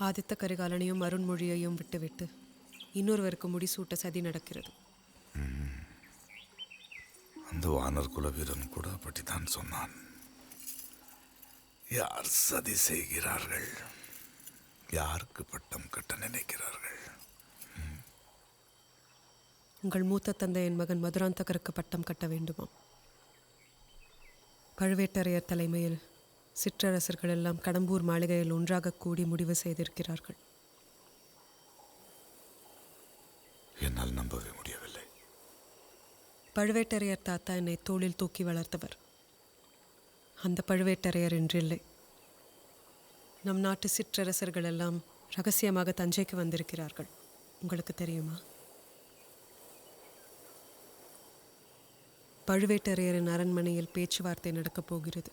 ஆதித்த கரிகாலனையும் அருண்மொழியையும் விட்டுவிட்டு இன்னொருவருக்கு முடிசூட்ட சதி நடக்கிறது. அந்த வானர் குல வீரன் கூட அப்படித்தான் சொன்னான். யார் சதி செய்கிறார்கள், யாருக்கு பட்டம் கட்ட நினைக்கிறார்கள்? உங்கள் மூத்த தந்தையின் மகன் மதுராந்தகருக்கு பட்டம் கட்ட வேண்டுமாம். பழுவேட்டரையர் தலைமையில் சிற்றரசர்கள் எல்லாம் கடம்பூர் மாளிகையில் ஒன்றாக கூடி முடிவு செய்திருக்கிறார்கள். என்னால் நம்பவே முடியவில்லை. பழுவேட்டரையர் தாத்தா என்னை தோளில் தூக்கி வளர்த்தவர். அந்த பழுவேட்டரையர் என்றில்லை. நம் நாட்டு சிற்றரசர்கள் எல்லாம் ரகசியமாக தஞ்சைக்கு வந்திருக்கிறார்கள். உங்களுக்கு தெரியுமா? பழுவேட்டரையரின் அரண்மனையில் பேச்சுவார்த்தை நடக்கப் போகிறது.